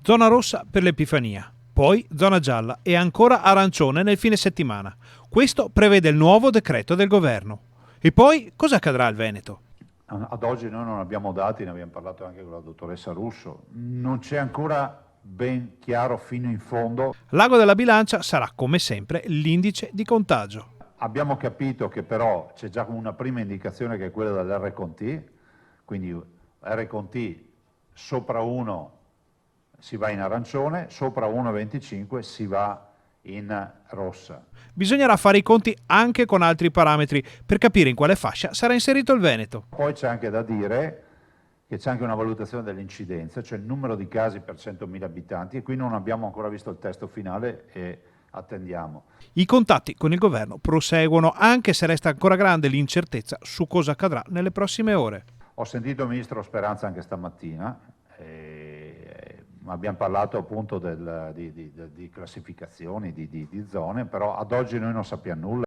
Zona rossa per l'Epifania, poi zona gialla e ancora arancione nel fine settimana. Questo prevede il nuovo decreto del governo. E poi cosa accadrà al Veneto? Ad oggi noi non abbiamo dati, ne abbiamo parlato anche con la dottoressa Russo, non c'è ancora ben chiaro fino in fondo. L'ago della bilancia sarà come sempre l'indice di contagio. Abbiamo capito che però c'è già una prima indicazione che è quella dell'R con T, quindi R con T sopra 1 si va in arancione, sopra 1,25 si va in rossa. Bisognerà fare i conti anche con altri parametri per capire in quale fascia sarà inserito il Veneto. Poi c'è anche da dire che c'è anche una valutazione dell'incidenza, cioè il numero di casi per 100.000 abitanti, e qui non abbiamo ancora visto il testo finale e attendiamo. I contatti con il governo proseguono anche se resta ancora grande l'incertezza su cosa accadrà nelle prossime ore. Ho sentito il ministro Speranza anche stamattina, abbiamo parlato appunto di classificazioni, di zone, però ad oggi noi non sappiamo nulla.